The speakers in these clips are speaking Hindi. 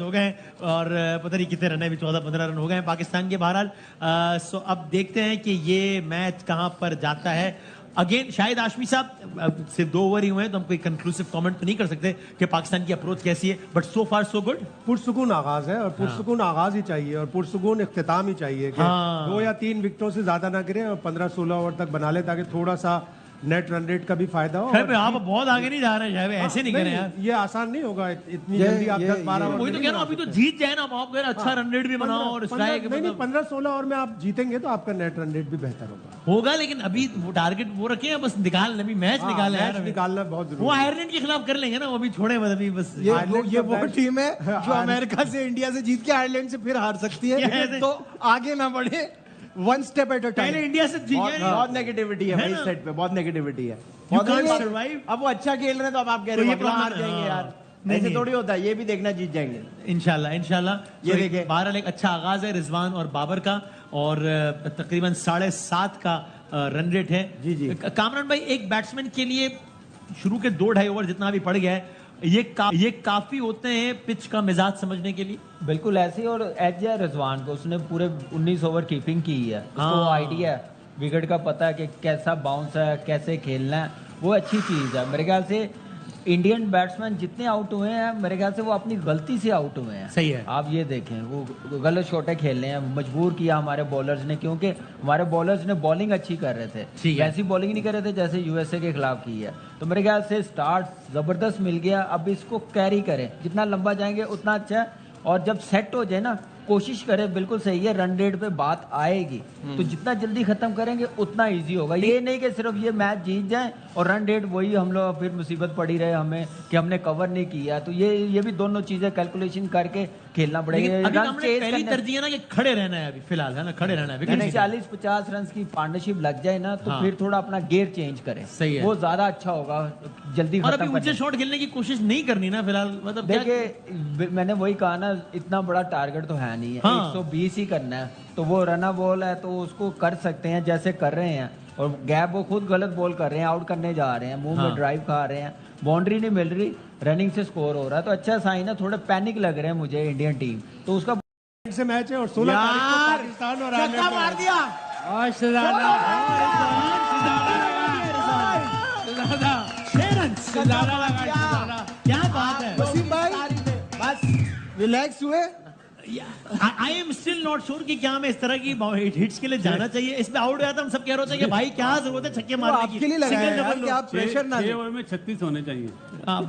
ओवर्स हो गए हैं और पता नहीं कितने रन है, अभी 14-15 रन हो गए हैं पाकिस्तान के बहरहाल। सो अब देखते हैं कि ये मैच कहां पर जाता है। अगेन शायद आशमी साहब सिर्फ 2 ओवर ही हुए हैं तो हम कोई कंक्लूसिव कमेंट तो नहीं कर सकते कि पाकिस्तान की अप्रोच कैसी है, but so far so good. पुरसुकून आगाज है और पुरसुकून आगाज ही चाहिए और पुरसुकून इख्तिताम ही चाहिए कि 2 या 3 विकेटों से ज्यादा ना गिरे और 15-16 ओवर तक बना ले ताकि थोड़ा सा नेट रन रेट का भी फायदा हो। आप बहुत आगे नहीं जा रहे हैं, ऐसे नहीं करें यार, ये आसान नहीं होगा इतनी जल्दी आप 10-12 ओवर। वही तो कह रहा हूं, अभी तो जीत जाए ना आप, अच्छा रन रेट भी बनाओ और स्ट्राइक नहीं 15-16 ओवर में आप जीतेंगे तो आपका नेट रन रेट भी बेहतर होगा। लेकिन अभी वो टारगेट वो रखे हैं, बस निकाल, अभी मैच निकाल यार, निकालना बहुत जरूरी। वो आयरलैंड के खिलाफ कर लेंगे ना, वो अभी छोड़े बस, अभी बस ये वो टीम है जो अमेरिका से, इंडिया से जीत के आयरलैंड से फिर हार सकती है, तो आगे ना बढ़े, one step at a time. पहले इंडिया से बहुत नेगेटिविटी है भाई, सेट पे बहुत नेगेटिविटी है। अब वो अच्छा खेल रहे हैं तो अब आप कह रहे हो हार जाएंगे यार, ऐसे थोड़ी होता है, ये भी देखना जीत जाएंगे इंशाल्लाह। ये देखिए बहरहाल एक अच्छा आगाज है रिजवान और बाबर का और तकरीबन 7.5 का रन रेट है। जी कामरान भाई, एक बैट्समैन के लिए शुरू के 2-2.5 ओवर जितना भी पड़ गया है, ये काफी होते हैं पिच का मिजाज समझने के लिए। बिल्कुल ऐसे ही, और एज है रिजवान को, उसने पूरे 19 ओवर कीपिंग की है, उसको आइडिया है, विकेट का पता है कि कैसा बाउंस है, कैसे खेलना है, वो अच्छी चीज है। मेरे ख्याल से इंडियन बैट्समैन जितने आउट हुए हैं, मेरे ख्याल से वो अपनी गलती से आउट हुए हैं। सही है, आप ये देखें, वो गलत शॉटें खेलने हैं, मजबूर किया हमारे बॉलर्स ने, क्योंकि हमारे बॉलर्स ने बॉलिंग अच्छी कर रहे थे, वैसी बॉलिंग नहीं कर रहे थे जैसे यूएसए के खिलाफ की है। तो मेरे ख्याल से स्टार्ट जबरदस्त मिल गया, अब इसको कैरी करें, जितना लंबा जाएंगे उतना अच्छा है, और जब सेट हो जाए ना, कोशिश करें, बिल्कुल सही है, रन रेट पे बात आएगी तो जितना जल्दी खत्म करेंगे उतना इजी होगा। ये नहीं कि सिर्फ ये मैच जीत जाए और रन रेट वही हम लोग फिर मुसीबत पड़ी रहे हमें कि हमने कवर नहीं किया। तो ये भी दोनों चीजें कैलकुलेशन करके खेलना पड़ेगा। पहली तरजीह है ना कि खड़े रहना है अभी फिलहाल, है ना, खड़े रहना है। 40-50 रन की पार्टनरशिप लग जाए ना तो फिर थोड़ा अपना गेयर चेंज करें, सही है, वो ज्यादा अच्छा होगा, जल्दी और अभी ऊंचे शॉट खेलने की कोशिश नहीं करनी ना फिलहाल। मतलब देखिए मैंने वही कहा ना, इतना बड़ा टारगेट तो है नहीं है, 120 ही करना है, तो वो रना बॉल है तो उसको कर सकते हैं जैसे कर रहे हैं, और गैप वो खुद गलत बॉल कर रहे हैं, आउट करने जा रहे हैं, मुंह में ड्राइव खा रहे हैं, बाउंड्री नहीं मिल रही, रनिंग से स्कोर हो रहा है, तो अच्छा साइन है। थोड़े पैनिक लग रहे हैं मुझे इंडियन टीम, तो उसका से मैच है और 16 तारीख को पाकिस्तान और छक्का मार दिया, क्या बात है वसीम भाई, बस रिलैक्स हुए। I am still not sure कि क्या हमें इस तरह की हिट्स के लिए जाना चाहिए। इसमें आउट गया था, हम सब कह रहे थे कि भाई क्या जरूरत है छक्के मारने की, आपके लिए लगा है यार कि आप प्रेशर ना लें। 6 ओवर में 36 होने चाहिए।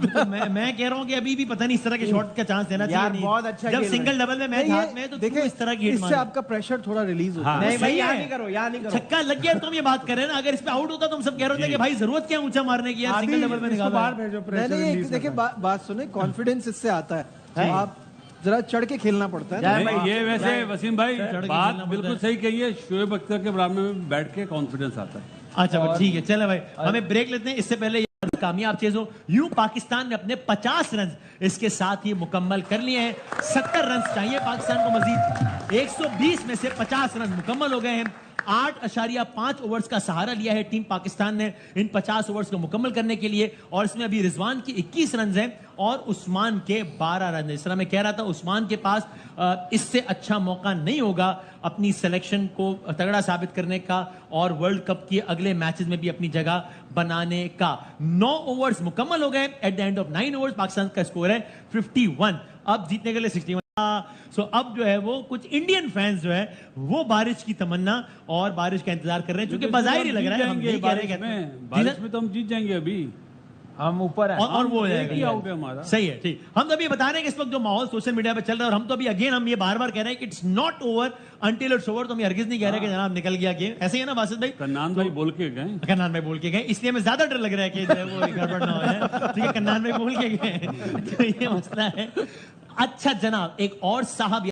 तो मैं कह रहा हूँ कि अभी भी पता नहीं इस तरह के शॉट का चांस देना यार, चाहिए। बहुत अच्छा जब सिंगल डबल में मैच हाथ में है तो देखिए इस तरह की हिट इससे आपका प्रेशर थोड़ा रिलीज होता है। नहीं भाई, यहाँ नहीं करो, यहाँ नहीं करो। छक्का लग गया तो हम ये बात कर रहे हैं ना, अगर इस पे आउट होता तो हम सब कह रहे थे कि भाई जरूरत क्या ऊंचा मारने की, यार सिंगल डबल में निकाल बाहर भेजो, प्रेशर नहीं, देखिए बात सुने, कॉन्फिडेंस इससे आता है, आप जरा चढ़ के खेलना पड़ता है। नहीं, ये वैसे वसीम भाई बात बिल्कुल सही कही है, शोएब अख्तर के बराबर में बैठ के कॉन्फिडेंस आता है। अच्छा ठीक है, चले भाई हमें ब्रेक लेते हैं। इससे पहले कामयाब चीज हो, यूं पाकिस्तान ने अपने 50 रन इसके साथ ही मुकम्मल कर लिए हैं। 70 रन चाहिए पाकिस्तान को मजीद, 120 में से 50 रन मुकम्मल हो गए हैं। 8.5 ओवर्स का सहारा लिया है टीम पाकिस्तान ने इन 50 ओवर्स को मुकम्मल करने के लिए, और इसमें अभी रिजवान की 21 रन हैं और उस्मान के 12 रन है। इस तरह मैं कह रहा था उस्मान के पास इससे अच्छा मौका नहीं होगा अपनी सिलेक्शन को तगड़ा साबित करने का और वर्ल्ड कप के अगले मैचेस में भी अपनी जगह बनाने का। 9 ओवर्स मुकम्मल हो गए, at the end of 9 overs Pakistan का स्कोर है 51, अब जीतने के लिए 61। सो अब जो है वो कुछ इंडियन फैंस जो है वो बारिश की तमन्ना और बारिश का इंतजार कर रहे हैं, क्योंकि बाजाहिर ही लग रहा है हम नहीं कह रहे बारिश में तो हम जीत जाएंगे अभी, हम ऊपर हैं और वो आउट है हमारा। सही है, ठीक। हम तो अभी बता रहे हैं कि इस वक्त जो माहौल सोशल मीडिया पे चल रहा है, और हम तो अभी अगेन हम ये बार-बार कह रहे हैं कि it's not over until it's over. तो हम ये हरगिज नहीं कह रहे कि जनाब निकल गया गेम, ऐसे ही है ना बासित भाई? कन्नान भाई बोल के गए, कन्नान भाई बोल के गए, इसलिए हमें ज्यादा डर लग रहा है कि वो गड़बड़ ना हो। ठीक है, कन्नान भाई बोल के गए, तो ये मसला है। अच्छा जनाब, एक और साहब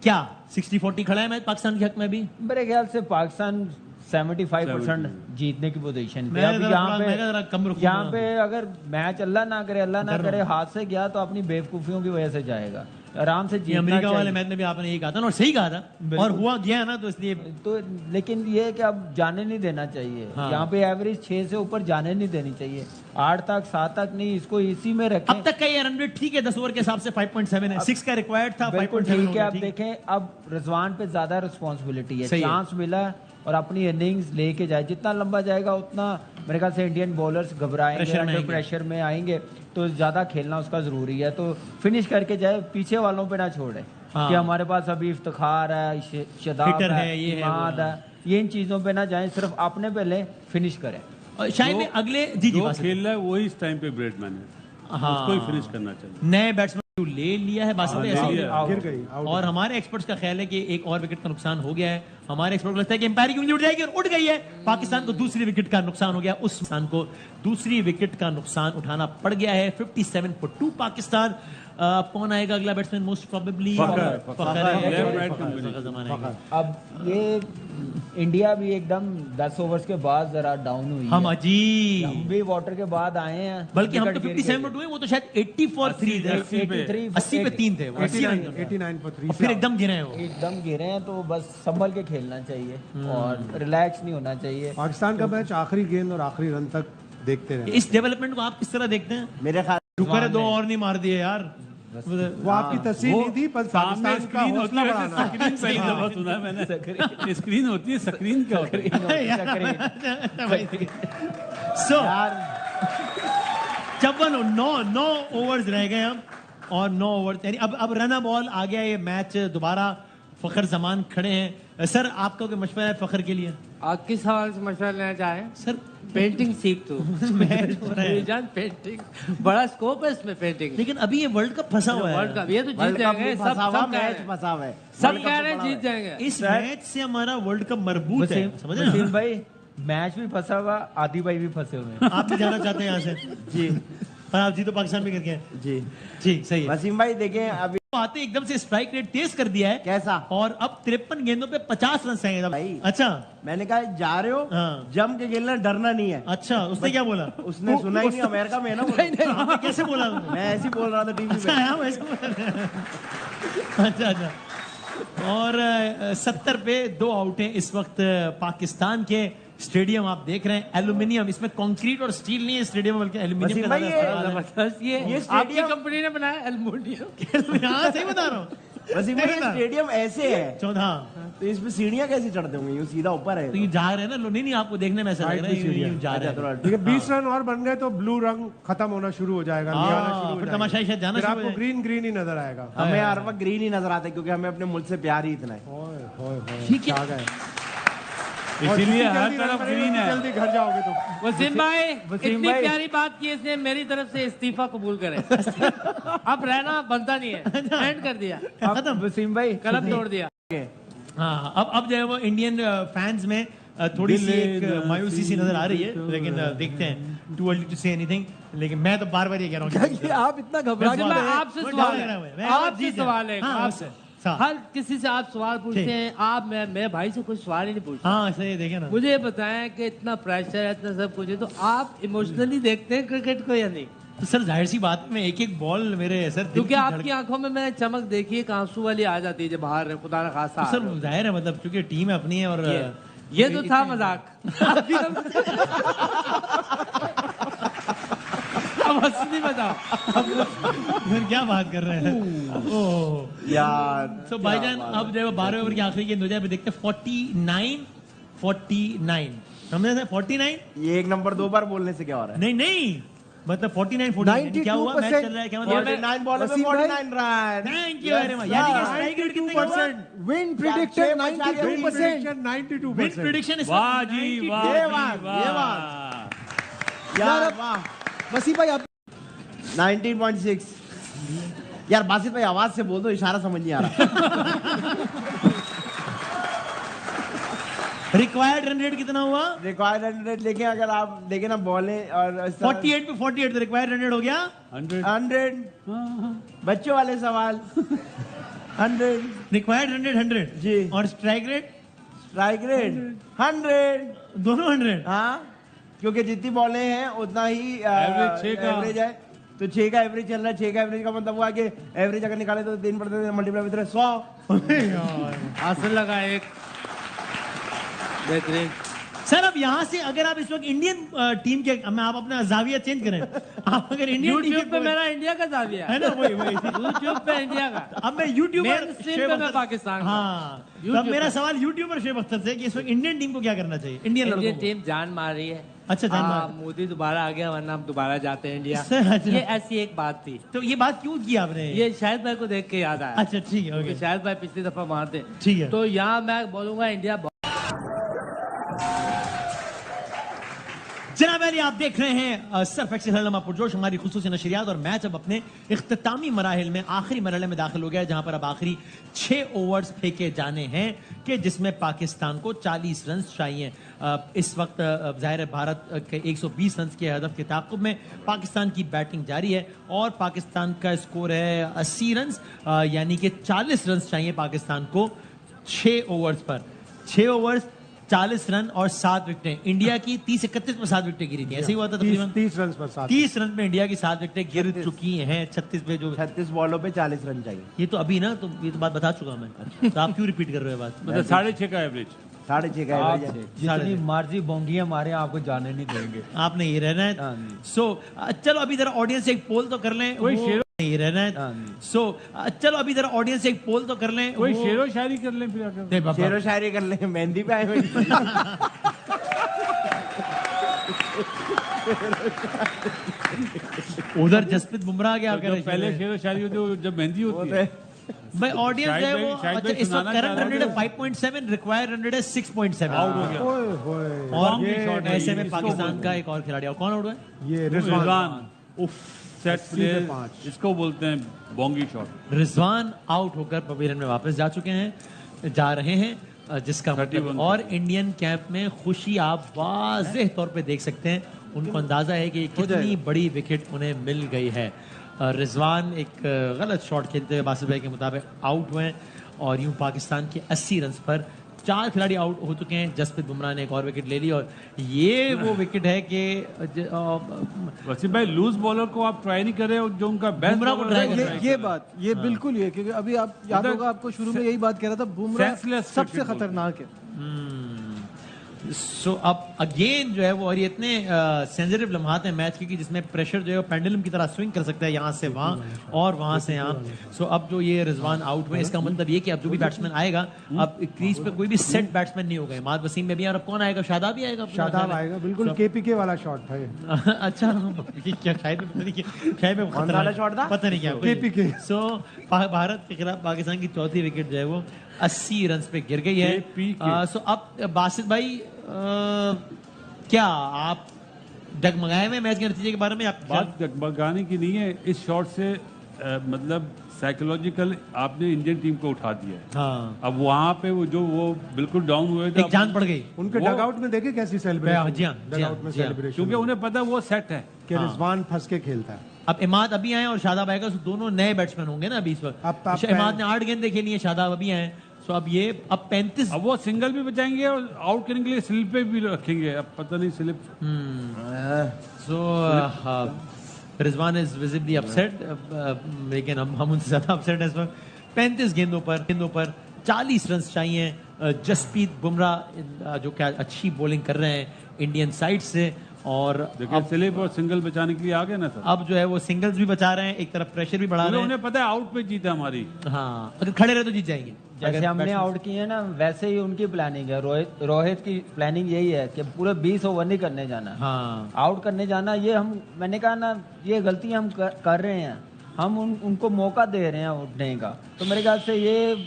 क्या 60-40 खड़ा है मैच पाकिस्तान के हक में भी? मेरे ख्याल से पाकिस्तान 75% जीतने की पोजीशन पे। मैं अब जरा यहाँ मैं जरा कम पे रुकूंगा। यहाँ पे अगर मैच अल्लाह ना करे हाथ से गया तो अपनी बेवकूफियों की वजह से जाएगा। आराम से ये जीतना अमेरिका वाले चाहिए। मैच में भी आपने यही कहा था ना, और सही कहा था, और हुआ गया ना, तो इसलिए तो लेकिन ये है कि अब जाने नहीं देना चाहिए। हाँ। यहाँ पे एवरेज 6 से ऊपर जाने नहीं देनी चाहिए, 8 तक 7 तक नहीं, इसको इसी में रखें। अब तक का ये रन रेट ठीक है, 10 ओवर के हिसाब से 5.7 है, 6 का रिक्वायर्ड था, बिल्कुल 5.7 ठीक है। हो अब गया, देखें, अब रिजवान पे ज्यादा रिस्पॉन्सिबिलिटी है, सही है। चांस मिला है और अपनी इनिंग्स लेके जाए, जितना लंबा जाएगा उतना मेरे ख्याल से इंडियन बॉलर्स घबराएंगे, प्रेशर में अंडर आएंगे। प्रेशर में आएंगे, तो ज्यादा खेलना उसका जरूरी है। तो फिनिश करके जाए, पीछे वालों पे ना छोड़े हाँ। कि हमारे पास अभी इफ्तिखार है, शदाब हिटर है, है, ये है, इमाद वो है। है, ये इन चीजों पे ना जाए, सिर्फ अपने पे लें, फिनिश करें। और शायद में अगले जी जो बासित। खेल रहा है वही इस टाइम पे ग्रेट मैन है, हाँ। उसको ही फिनिश करना चाहिए। नए बैट्समैन ले लिया है बासित हाँ, भाई, ले ऐसा ही लिया। है। गिर गई आउट। और हमारे एक्सपर्ट्स का ख्याल है कि एक और विकेट का नुकसान हो गया है। हमारे एक्सपर्ट को लगता है कि एम्पायर की उंगली उठ जाएगी और उठ गई है। पाकिस्तान को दूसरी विकेट का नुकसान हो गया, उस नुकसान को दूसरी विकेट का नुकसान उठाना पड़ गया है। 57 for 2 पाकिस्तान। कौन आएगा अगला बैट्समैन? मोस्ट प्रोबेबली अब ये इंडिया भी एकदम 10 ओवर्स के बाद जरा डाउन हुई हम है। अजी, हम भी वाटर के बाद आए हैं, बल्कि हम तो विकेट गिर 57 गए। पर 2 हैं, वो तो शायद 80 for 3 थे, 80 पे 3 थे वो, 89 for 3 फिर एकदम गिरे हैं वो। एकदम गिरे हैं, तो बस संभल के खेलना चाहिए और रिलैक्स नहीं होना चाहिए। पाकिस्तान का मैच आखिरी गेंद और आखिरी रन तक देखते रहे। इस डेवलपमेंट को आप किस तरह देखते हैं? मेरे ख्याल शुक्र है 2 और नहीं मार दिए यार। वो आपकी तस्वीर नहीं थी, पर सामने पाकिस्तान का स्क्रीन होती हौसला है, बढ़ाना। स्क्रीन सही दफा सुना है मैंने। स्क्रीन होती है, स्क्रीन क्या होता है? सो 9 ओवर्स रह गए हम, और 9 ओवर यानी अब रन बॉल आ गया। ये मैच दोबारा फखर जमान खड़े हैं। सर आपका कोई मशवरा है फखर के लिए? आप किस सवाल से मशवरा लेना चाहें? सर पेंटिंग सीख तू। मैच हो रहा है, जान पेंटिंग बड़ा स्कोप है इसमें पेंटिंग। लेकिन अभी ये वर्ल्ड कप फंसा हुआ वर्ल्ड है। कप ये तो जीत जाएंगे, सब सब कह रहे मैच हैं। फंसा हुआ है। सब कह रहे हैं जीत जाएंगे। इस मैच से हमारा वर्ल्ड कप मरबूत है, समझ रहे वसीम हैं? भाई, मैच भी फंसा हुआ, आदि भाई भी फंसे हुए हैं। आप भी जाना चाहते हैं यहाँ से जी पर आप जी तो पाकिस्तान में करके हैं। जी जी सही है। वसीम भाई देखें अभी आते एकदम से स्ट्राइक रेट तेज कर दिया है। कैसा? और अब 53 गेंदों पे 50 रन चाहिए। भाई। अच्छा मैंने कहा जा रहे हो हाँ। जम के खेलना, डरना नहीं है। अच्छा, उसने क्या बोला? उसने सुना ही नहीं, अमेरिका में है ना वो। आपने कैसे बोला उन्होंने? मैं ऐसे ही बोल रहा था टीवी अच्छा पे। हाँ, वैसे बोला। अच्छा अच्छा। और 70 पे 2 आउट हैं इस वक्त पाकिस्तान के। स्टेडियम आप देख रहे हैं एल्यूमिनियम, इसमें कंक्रीट और स्टील नहीं है स्टेडियम, बल्कि एल्यूमिनियम वसीम का भाई, ज्यादा ये इस्तेमाल है। जबरदस्त ये ये आपकी स्टेडियम- कंपनी ने बनाया एल्युमिनियम। हाँ सही बता रहा हूँ। वसीम भाई, ये स्टेडियम ऐसे है 14 तो इसमें सीढ़ियां कैसे चढ़ते होंगे? यूं सीधा ऊपर है तो ये जा रहे हैं ना लोग, नहीं आपको देखने में ऐसा लग रहा है ये जा रहे हैं। ठीक है, 20 रन और बन गए तो ब्लू रंग खत्म होना शुरू हो जाएगा, हाँ, निकलना शुरू हो फिर जाएगा। तमाशाई शायद जाना फिर शुरू हो आपको जाएगा। ग्रीन ग्रीन ही नजर आएगा। हमें हर वक्त ग्रीन ही नजर आता है, क्योंकि हमें अपने मुल्क से प्यार ही इतना है। ओए, ओए, ओए, ठीक है। आ गए। और इसीलिए जितनी हर जल्दी रन तरफ बनेंगे, ग्रीन उतनी है। जल्दी घर जाओगे तो। वसीम भाई वसीम इतनी भाई। प्यारी बात की इसने, मेरी तरफ से इस्तीफा कबूल करें। अब रहना बनता नहीं है, एंड कर दिया, अब वसीम भाई, कलम तोड़ दिया। हाँ अब जो है वो इंडियन फैंस में थोड़ी सी एक मायूसी सी नजर आ रही है, लेकिन देखते हैं। Too early to say anything, लेकिन मैं तो बार बार ये कह रहा हूँ आप इतना घबरा वसीम भाई, आपसे सवाल है, आपसे जीत जाए। सवाल है, हाँ, आपसे हाँ। हर किसी से आप सवाल पूछते ठीक। हैं, आप मैं भाई से कोई सवाल ही नहीं पूछता। हाँ सही है, देखे ना। मुझे ये बताएं कि इतना प्रेशर है, इतना सब कुछ है, तो आप इमोशनली देखते हैं क्रिकेट को या नहीं? तो सर जाहिर सी बात है, मैं एक बॉल मेरे सर दिल क्योंकि की आपकी आंखों में मैंने चमक देखी है, आंसू वाली आ जाती है जब बाहर खुदा न खासा तो सर जाहिर है, मतलब क्योंकि टीम है अपनी है। और ये तो था मजाक। अब हंसनी बताओ। फिर क्या बात कर रहे हैं? ओह यार तो भाईजान, अब जो 12 ओवर की आखिरी गेंद हो जाए, देखते हैं 49 हमने 49 ये एक नंबर 2 बार बोलने से क्या हो रहा है? नहीं मतलब 49 क्या हुआ? मैच चल रहा है क्या मतलब? 49 बॉल में वसीम भाई। 49 run. Thank you very much. यानी कि स्ट्राइक रेट कितने का हुआ? Win prediction 92%। 92%। विन प्रेडिक्शन वाह जी वाह ये जी, बात, वाह। ये बात। यार वाह। वसीम भाई आप 19.6। यार बासित भाई आवाज से बोल दो, इशारा समझ नहीं आ रहा। रिक्वायर्ड रन रेट कितना हुआ? रिक्वायर्ड रन रेट लेके अगर आप देखें ना बॉलें और 48 पे 48 रिक्वायर्ड रन रेट हो गया 100 100 बच्चों वाले सवाल 100 रिक्वायर्ड रन रेट 100 जी। और स्ट्राइक रेट स्ट्राइक रेट 100। दोनों 100। हाँ, क्योंकि जितनी बॉलें हैं उतना ही Average 6 का। एवरेज है, तो 6 का एवरेज चल रहा है। 6 का एवरेज का मतलब हुआ कि एवरेज अगर निकाले तो 3 पड़ते थे, मल्टीप्लाई विद 100। हासिल लगा एक बेहतरीन। सर अब यहाँ से अगर आप इस वक्त इंडियन टीम के, मैं आप अपना जाविया चेंज करें, आप अगर इंडियन टीम यूट्यूब पे मेरा इंडिया का जाविया है ना, वही यूट्यूब पे इंडिया का। अब मैं यूट्यूबर मेन स्ट्रीम पे मैं पाकिस्तान का। हाँ, तो अब YouTube मेरा पे। सवाल यूट्यूबर शुएब अख्तर से कि इस वक्त इंडियन टीम को क्या करना चाहिए, इंडियन लड़कों इंडियन को? टीम जान मार रही है। अच्छा, जान मार। मोदी दोबारा आ गया, वरना हम दोबारा जाते हैं इंडिया। अच्छा। ये ऐसी एक बात थी। तो ये बात क्यों की आपने? ये शाहिद भाई को देख के याद आया। अच्छा ठीक है, क्योंकि ओके, शाहिद भाई पिछली दफा मारते। ठीक है। तो यहाँ मैं बोलूंगा इंडिया। जनाब अली, आप देख रहे हैं सर्फ एक्सेल पुरजोश, हमारी खुसूसी नशरियात, और मैच अब अपने इख्तितामी मराहिल में आखिरी मरहले में दाखिल हो गया है, जहां पर अब आखिरी 6 ओवर्स फेंके जाने हैं कि जिसमें पाकिस्तान को 40 रन चाहिए। इस वक्त ज़ाहिर है भारत के 120 रन के हदफ के ताक़ुब में पाकिस्तान की बैटिंग जारी है और पाकिस्तान का स्कोर है 80 रन, यानी कि 40 रन चाहिए पाकिस्तान को 6 ओवर्स पर। 6 ओवर्स 40 रन और 7 विकेटें। इंडिया की 30-31 में 7 विकेटें गिरी थी, ऐसे ही हुआ था तकरीबन 30 रन पर 7। 30 रन में इंडिया की 7 विकेटें गिर चुकी हैं 36 पे। जो 36 बॉलों पे 40 रन चाहिए। ये तो अभी ना, तो ये तो बात बता चुका मैं, तो आप क्यों रिपीट कर रहे हो बात? मतलब 6.5 का एवरेज। 6.5 का आप एवरेज है। जितनी मर्जी बोंगी हमारे आपको जाने नहीं देंगे। आपने ये रहना है। हाँ जी। सो चलो अभी जरा ऑडियंस से एक पोल तो कर लें। कोई वो- शेरो- ये रहना है। हाँ जी। सो चलो अभी जरा ऑडियंस से एक पोल तो कर लें। कोई वो- शेरो शायरी कर लें फिर आकर। नहीं, बाबा। शेरो शायरी कर लेंगे, मेहंदी पे आए हुए। उधर जसप्रीत बुमराह क्या तो कर जो रहे पहले हैं? शेरो शायरी होती है वो जब मेहंदी होती है। भाई ऑडियंस शाहिद है भाई- वो। शाहिद अच्छा, भाई इस वक्त सुनाना करंट चाह रन रहे रेट थे। 5.7, रिक्वायर्ड रन रेट है 6.7। आउट हो गया। ओए होए, और Long shot है ऐसे ये, में इसको पाकिस्तान बोलते का हैं। एक और खिलाड़ी और कौन आउट हुआ है? ये रिजवान। रिजवान सेट 80 पे प्लेयर, 5। इसको बोलते हैं बोंगी शॉट। रिजवान आउट होकर पवेलियन में वापस जा चुके हैं, जा रहे हैं, जिसका 31 मतलब और इंडियन कैंप में खुशी आप वाज़ेह तौर पे देख सकते हैं। उनको अंदाजा है कि कितनी बड़ी विकेट उन्हें मिल गई है। रिजवान एक गलत शॉट खेलते हुए बासित भाई के मुताबिक आउट हुए हैं और यूं पाकिस्तान के 80 रन पर 4 खिलाड़ी आउट हो चुके हैं। जसप्रीत बुमराह ने एक और विकेट ले ली और ये वो विकेट है कि वसीम भाई, लूज बॉलर को आप ट्राई नहीं कर रहे हो, जो उनका बेस्ट बुमराह को try कर रहे हैं। ये बात ये बिल्कुल ये, क्योंकि अभी आप याद उधर होगा आपको शुरू में यही बात कह रहा था, बुमराह Senseless सबसे cricket खतरनाक है। सो अब अगेन जो है वो, और ये इतने सेंसिटिव लम्हात हैं मैच की कि जिसमें प्रेशर जो है वो पेंडुलम की तरह स्विंग कर सकता है, यहाँ से वहाँ और वहाँ से यहाँ। सो अब जो ये रिजवान आउट हुए, इसका मतलब ये कि अब जो भी बैट्समैन आएगा, अब क्रीज पे कोई भी सेट बैट्समैन नहीं होगा। इमाद वसीम में भी, और अब कौन आएगा? शादाब ही आएगा। शादाब आएगा, बिल्कुल केपीके वाला शॉट था ये। अच्छा, क्या शायद पता नहीं शायद में कौन सा वाला shot था? पता नहीं क्या KPK। सो भारत के खिलाफ पाकिस्तान की चौथी विकेट जो है वो 80 रन पे गिर गई है। KPK। सो अब बासित भाई, क्या आप डगमगाए हुए मैच के नतीजे के बारे में? आप बात डगमगाने की नहीं है, इस शॉट से मतलब साइकोलॉजिकल आपने इंडियन टीम को उठा दिया है। हाँ, अब वहाँ पे वो बिल्कुल डाउन हुए थे, एक जान पड़ गई उनके वो- डगआउट में देखे कैसी सेलिब्रेशन? जी हाँ, जी हाँ, डगआउट में जी हाँ। सेलिब्रेशन, क्योंकि उन्हें पता है वो सेट है। कि रिजवान फंस के खेलता है। अब इमाद अभी आए और शादाब आएगा, तो दोनों नए बैट्समैन होंगे ना अभी इस वक्त। अब अच्छा, इमाद ने 8 गेंदें खेली हैं, शादाब अभी आए, सो अब ये अब 35। अब वो सिंगल भी बचाएंगे और आउट करने के लिए स्लिप पे भी रखेंगे। अब पता नहीं slip so Rizwan is visibly upset, लेकिन हम उनसे ज्यादा अपसेट है इस वक्त। 35 गेंदों पर 40 रन चाहिए। जसप्रीत बुमराह जो क्या अच्छी बॉलिंग कर रहे हैं इंडियन साइड से, और देखिए स्लिप और सिंगल बचाने के लिए आ गए ना सर। अब जो है वो सिंगल्स भी बचा रहे हैं, एक तरफ प्रेशर भी बढ़ा रहे हैं। उन्हें पता है आउट पे जीता हमारी। हाँ, अगर खड़े रहे तो जीत जाएंगे। जैसे अगर हमने batsman- आउट किए हैं ना, वैसे ही उनकी प्लानिंग है। रोहित की प्लानिंग यही है कि पूरे 20 ओवर नहीं करने जाना, हाँ, आउट करने जाना। ये मैंने कहा ना, ये गलती हम कर रहे हैं। हम उनको मौका दे रहे हैं उठने का, तो मेरे ख्याल से ये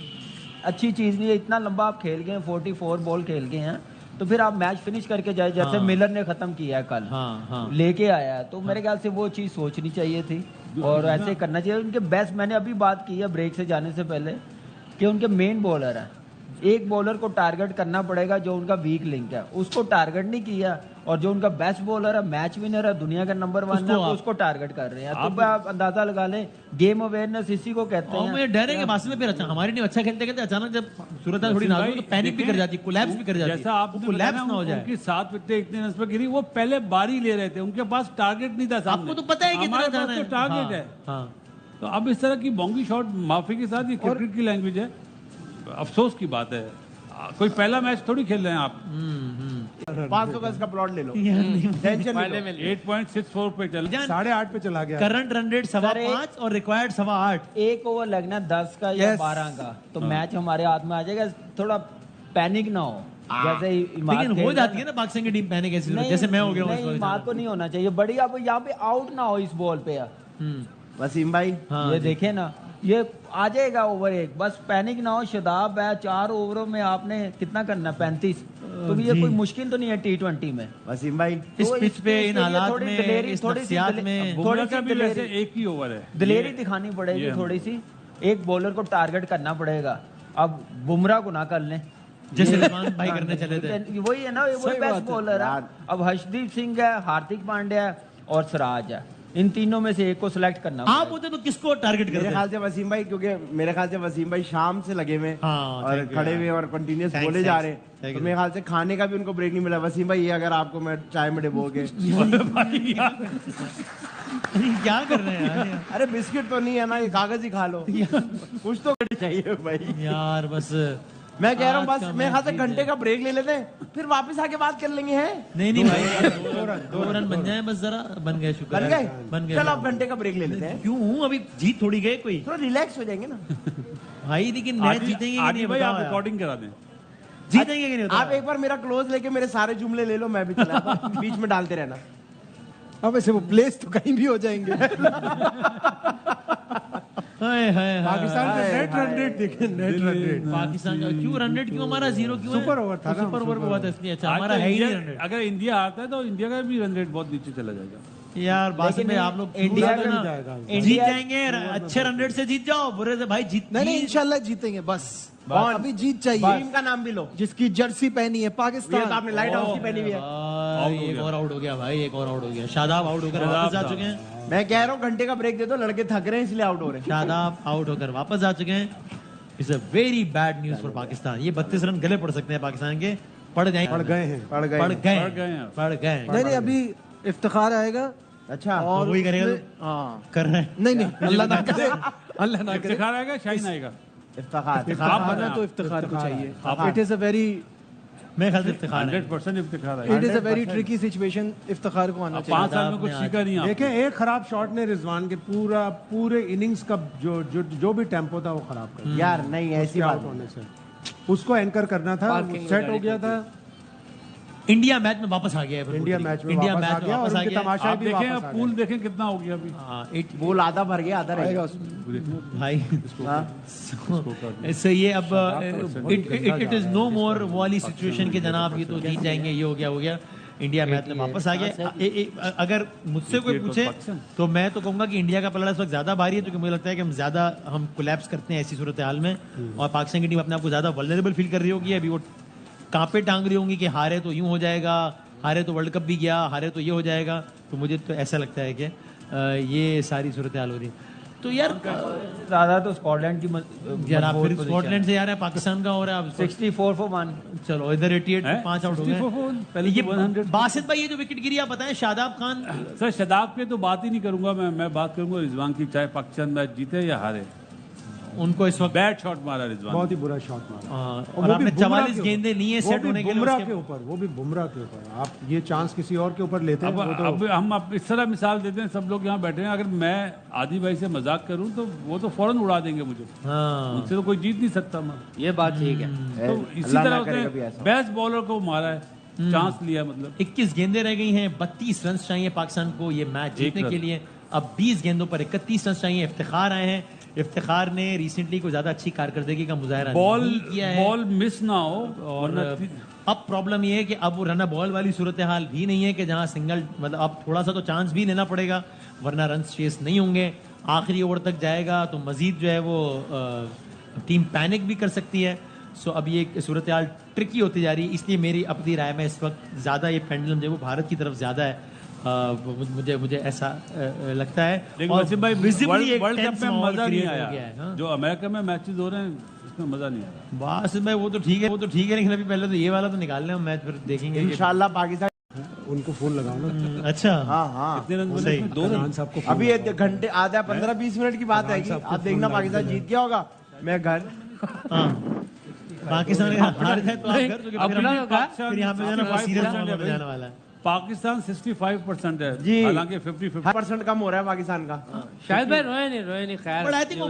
अच्छी चीज़ नहीं है। इतना लंबा आप खेल गए, 44 बॉल खेल गए हैं, तो फिर आप मैच फिनिश करके जाए, जैसे हाँ। मिलर ने ख़त्म किया है कल, हाँ, हाँ। लेके आया है। तो मेरे ख्याल से वो चीज़ सोचनी चाहिए थी और ऐसे करना चाहिए। उनके बेस्ट, मैंने अभी बात की है ब्रेक से जाने से पहले, कि उनके मेन बॉलर हैं। एक बॉलर को टारगेट करना पड़ेगा जो उनका वीक लिंक है, उसको टारगेट नहीं किया और जो उनका बेस्ट बॉलर है, मैच विनर है, दुनिया का नंबर 1 है, उसको टारगेट कर रहे हैं। तो आप अंदाजा लगा लें, गेम अवेयरनेस इसी को कहते हैं। मुझे डर है कि बाद में फिर अच्छा हमारी टीम अच्छा खेलते खेलते अचानक जब सूरत थोड़ी नाजुक तो पैनिक भी कर जाती है, कोलैप्स भी कर जाती है। जैसा आप कोलैप्स ना हो जाए। उनकी 7 विकेटें इतने रन पर गिरी, वो पहले बारी ले रहे थे, उनके पास टारगेट नहीं था सामने। आपको तो पता है कि हमारे पास तो टारगेट है। तो अब इस तरह की बोंगी शॉट, माफी के साथ, ये क्रिकेट की लैंग्वेज है, अफसोस की बात है। कोई पहला मैच थोड़ी खेल रहे हैं आप। 500 गज का प्लॉट ले लो, टेंशन पहले नहीं में 8.64 पे चल 8.5 पे चला गया। करंट रन रेट 5.25 और रिक्वायर्ड 8.25। एक ओवर लगना 10 का या 12 का, तो मैच हमारे हाथ में आ जाएगा। थोड़ा पैनिक ना हो, जैसे लेकिन हो जाती है ना पाकिस्तान की टीम पैनिक ऐसी, जैसे मैं हो गया हूं इस वक्त। बात को नहीं होना चाहिए बड़ी। अब यहाँ पे आउट ना हो इस बॉल पे। वसीम भाई ये देखे ना, ये आ जाएगा ओवर 1, बस पैनिक ना हो। शदाब है, 4 ओवरों में आपने कितना करना, 35। तो ये कोई मुश्किल तो नहीं है T20 में। वसीम भाई इस पिच पे, इन हालात में, इस नफ्सियात में बुमराह का भी वैसे एक ही ओवर है। दिलेरी दिखानी पड़ेगी थोड़ी सी, एक बॉलर को टारगेट करना पड़ेगा। अब बुमराह को ना कर लें जैसे रिजवान भाई करने चले थे। वही है ना, वही बेस्ट बॉलर है। अब हर्षदीप सिंह है, हार्दिक पांड्या है और सिराज है, इन तीनों में से एक को सिलेक्ट करना। आप होते तो किसको टारगेट करते? मेरे ख्याल से वसीम भाई, क्योंकि मेरे ख्याल से वसीम भाई शाम से लगे हुए और खड़े हुए और कंटिन्यूस बोले जा रहे हैं, तो मेरे ख्याल से खाने का भी उनको ब्रेक नहीं मिला। वसीम भाई, ये अगर आपको मैं चाय में डुबोगे क्या कर रहे हैं यार? अरे बिस्किट तो नहीं है ना, ये कागज ही खा लो, कुछ तो चाहिए भाई यार। बस मैं कह रहा हूँ, बस मेरे ख्याल से घंटे का ब्रेक ले लेते हैं, फिर वापस आके बात कर लेंगे। हैं नहीं भाई, 2 रन बन जाए बस, जरा बन गए, शुक्र बन है, गए, बन गए। चलो अब घंटे का ब्रेक ले लेते हैं। क्यों, अभी जीत थोड़ी गए कोई, थोड़ा रिलैक्स हो जाएंगे ना भाई। लेकिन मैच जीतेंगे कि नहीं भाई, आप बताओ रिकॉर्डिंग करा दें। जीतेंगे कि नहीं आप एक बार मेरा क्लोज लेके मेरे सारे जुमले ले लो, मैं भी चला आता हूं, बीच में डालते रहना। अब ऐसे वो प्लेस तो कहीं भी हो जाएंगे। पाकिस्तान का नेट रन रेट देखिए, नेट रन रेट पाकिस्तान का क्यों रन रेट, क्यों हमारा 0 क्यों है? सुपर ओवर था ना, सुपर ओवर हुआ था इसलिए। अच्छा, आज हमारा तो है ही नहीं इंडिया- रन रेट। अगर इंडिया हारता है तो इंडिया का भी रन रेट बहुत नीचे चला जाएगा। यार बासित भाई, आप लोग इंडिया इंडिया का जाएगा। जीत जाएंगे, अच्छे रन रेट से जीत जाओ, बुरे से भाई जीत नहीं इंशाल्लाह जीतेंगे। बस अभी जीत चाहिए। टीम का नाम भी लो, जिसकी जर्सी पहनी है ये तो पाकिस्तान। आपने लाइट हाउस की पहनी हुई है। एक और आउट हो गया भाई, एक और आउट हो गया। शादाब आउट होकर वापस आ चुके हैं। मैं कह रहा हूँ घंटे का ब्रेक दे दो, लड़के थक रहे हैं इसलिए आउट हो रहे हैं। शादाब आउट होकर वापस आ चुके हैं। It's a very bad news for Pakistan. ये 32 रन गले पड़ सकते हैं पाकिस्तान के, पड़ गए पड़ गए हैं। पड़ गए नहीं अभी इफ्तिखार आएगा। अच्छा, और वही करेगा तो हाँ कर रहे हैं। नहीं अल्लाह ना करे, अल्लाह ना करे। इफ्तिखार आएगा, शाहीन आएगा। इफ्तिखार आप आना बताएं, तो इफ्तिखार को चाहिए। आप- इट इज अ वेरी मैं ख्याल से इफ्तिखार है। 100% इफ्तिखार आएगा। It is a very tricky situation. Iftikhar को आना 5 साल में कुछ आपने सीखा नहीं आपने। देखें, एक खराब शॉट ने रिजवान के पूरे इनिंग्स का जो भी टेम्पो था वो खराब कर दिया। यार नहीं ऐसी बात आउट होने से उसको एंकर करना था, सेट हो गया था। इंडिया मैच में वापस आ गया है। इंडिया मैच में इंडिया वापस आ मैच में गया और वापस आ उनके गया। तमाशा आप भी देखें, वापस आ पूल गए। देखें कितना हो गया अभी। हाँ, बोल आधा भर गया, आधा रहेगा। भाई इससे ये अब इट इज नो मोर वो वाली सिचुएशन की जनाब ये तो जीत जाएंगे, ये हो गया। इंडिया मैच में वापस आ गया। अगर मुझसे कोई पूछे तो मैं तो कहूंगा कि इंडिया का पलड़ा इस वक्त ज्यादा भारी है, क्योंकि मुझे लगता है कि हम कोलैप्स करते हैं ऐसी सूरत हाल में, और पाकिस्तान की टीम अपने आप को ज्यादा वल्नरेबल फील कर रही होगी। अभी वो कांपे टांग रही होंगी कि हारे तो यूं हो जाएगा, हारे तो वर्ल्ड कप भी गया, हारे तो ये हो जाएगा। तो मुझे तो ऐसा लगता है कि ये सारी सूरत हाल हो रही है। तो यार ज्यादा तो स्कॉटलैंड की यार आप फिर स्कॉटलैंड से यार है, पाकिस्तान का हो रहा है। 64 for 1। चलो इधर 88 पे 5 आउट हो 64 for गए। 1, पहले ये तो 100 बासित भाई, ये जो विकेट गिरी आप बताएं, शादाब खान। सर शदाब पे तो बात ही नहीं करूंगा मैं बात करूंगा रिजवान की, चाहे पाकिस्तान मैच जीते या हारे। उनको इस वक्त बैड शॉट मारा रिजवान। बहुत ही बुरा शॉट मारा। और आपने 44 गेंदें ली है सेट होने के लिए बुमराह उसके- के ऊपर, वो भी बुमराह के ऊपर। आप ये चांस किसी और के ऊपर लेते हैं अब हम इस तरह मिसाल देते हैं, सब लोग यहाँ बैठे हैं, अगर मैं आदि भाई से मजाक करूं तो वो तो फौरन उड़ा देंगे मुझे। हाँ उनसे तो कोई जीत नहीं सकता मैं। ये बात ठीक है। तो इसी तरह उसने बेस्ट बॉलर को मारा है, चांस लिया मतलब। 21 गेंदें रह गई हैं, 32 रन चाहिए पाकिस्तान को ये मैच जीतने के लिए। अब 20 गेंदों पर 31 रन चाहिए। इफ्तिखार आए हैं। इफ्तिखार ने रिसेंटली कोई ज्यादा अच्छी कारकर्दगी का मुजाहरा नहीं किया है। बॉल मिस ना हो। और अब प्रॉब्लम ये है कि अब वो रन बॉल वाली सूरत हाल भी नहीं है कि जहां सिंगल, मतलब अब थोड़ा सा तो चांस भी लेना पड़ेगा, वरना रन चेस नहीं होंगे। आखिरी ओवर तक जाएगा तो मजीद जो है वो टीम पैनिक भी कर सकती है। सो अब ये सूरत हाल ट्रिकी होती जा रही है, इसलिए मेरी अपनी राय में इस वक्त ज़्यादा ये पेंडुलम जो है वो भारत की तरफ ज़्यादा है। मुझे ऐसा लगता है। लेकिन वसीम भाई visibly एक वर्ल्ड कप tense में माहौल मजा नहीं create हो आया, गया है, हाँ। जो अमेरिका में मैचेस हो रहे हैं इसमें मजा नहीं आया। बस मैं वो तो ठीक है लेकिन अभी पहले तो ये वाला तो निकाल लें, मैच फिर देखेंगे कि- इंशाल्लाह पाकिस्तान। उनको फोन लगाओ ना। अच्छा हाँ हाँ, कितने रन बने सही। इसमें? 2 रन। साहब को अभी ये घंटे आधा 15-20 मिनट की बात है कि आप देखना पाकिस्तान जीत गया होगा, मैं घर। हाँ पाकिस्तान अगर हार जाए तो आप घर, क्योंकि फिर अपना हम- होगा। फिर यहाँ पे जाना बहुत सीरियस मामला बन जाने वाला है। पाकिस्तान 65% है जी। हालांकि 50-50 % कम हो रहा है पाकिस्तान का। शायद भाई रोए नहीं खैर। बट आई थिंक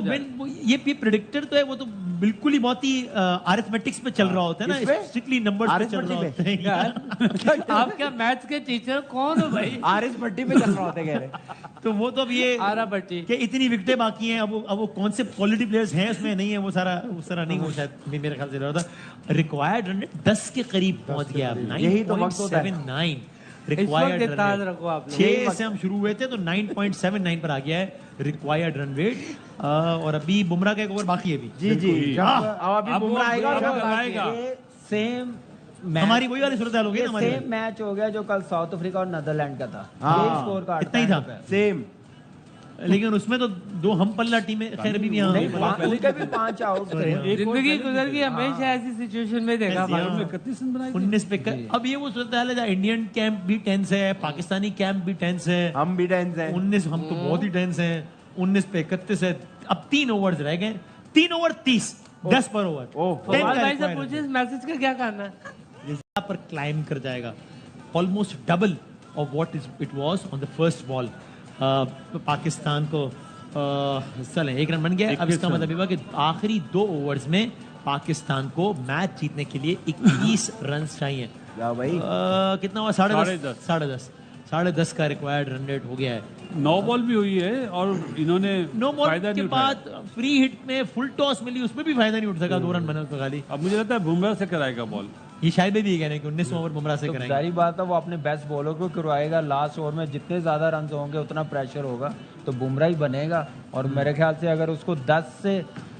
ये प्रेडिक्टर तो है, वो तो बिल्कुल ही बहुत ही अरिथमेटिक्स पे चल रहा होता है ना, किस पे? स्ट्रिक्टली नंबर्स पे चल रहा होता है यार। आप क्या मैथ्स के टीचर कौन हो भाई? आरिस भट्टी पे चल रहा होता है कह रहे। तो वो तो अब ये आरा भट्टी कि इतनी विकेटें बाकी हैं, अब वो कौन से क्वालिटी प्लेयर्स हैं उसमें नहीं है, वो सारा नहीं हो शायद मेरे ख्याल से रहा था। रिक्वायर्ड रन 10 के करीब पहुंच गया अब, यही तो वक्त होता है। 9.79 इस रिक्वायर्ड वक्त ताज रखो आप लोग। 6 से हम शुरू हुए थे तो 9.79 पर आ गया है रिक्वायर्ड रन रेट। और अभी बुमराह का एक ओवर बाकी है अभी। जी जी, अब अभी अब वो बुमराह आएगा बुमराह और आएगा। सेम हमारी वही वाली सूरत हाल हो गई ना हमारी। सेम मैच हो गया जो कल साउथ अफ्रीका और नीदरलैंड का था। हाँ। यही स्कोर कार्ड इतना ही था। सेम। लेकिन उसमें तो 2 हम पल्ला टीमें खैर भी यहाँ नहीं, उनके भी 5 आउट थे। जिंदगी गुजर गई, हमेशा ऐसी सिचुएशन में देखा भाई। में 31 रन बनाए थे। 19 पे अब ये वो सूरत हाल है जहाँ इंडियन कैंप भी टेंस है, पाकिस्तानी कैंप भी टेंस है। हम भी टेंस हैं। 19 हम तो बहुत ही टेंस हैं। 19 पे 31 है। अब 3 ओवर्स रह गए, 3 ओवर 30, 10 पर ओवर। ओह। फवाद भाई से पूछिए इस मैसेज का क्या करना है? यहाँ पर क्लाइम कर जाएगा almost double of what it was on the first ball. Pakistan को चले 1 रन बन गया। अब इसका मतलब ये हुआ कि आखिरी 2 ओवर्स में पाकिस्तान को मैच जीतने के लिए 21 रन चाहिए। या भाई कितना हुआ? 10.5 10.5 का रिक्वायर्ड रन रेट हो गया है। 9 बॉल भी हुई है और इन्होंने नो बॉल फायदा के नहीं उठाया। बाद फ्री हिट में फुल टॉस मिली, उसमें भी फायदा नहीं उठ सका। 2 रन बना उसका खाली। अब मुझे लगता है बुमराह से कराएगा बॉल। ये शायद भी कह रहे हैं कि 19 ओवर बुमराह से तो कराएंगे। सारी बात है, वो अपने बेस्ट बॉलर को करवाएगा। लास्ट ओवर में जितने ज्यादा रन होंगे उतना प्रेशर होगा, तो बुमराह ही बनेगा। और मेरे ख्याल से अगर उसको 10 से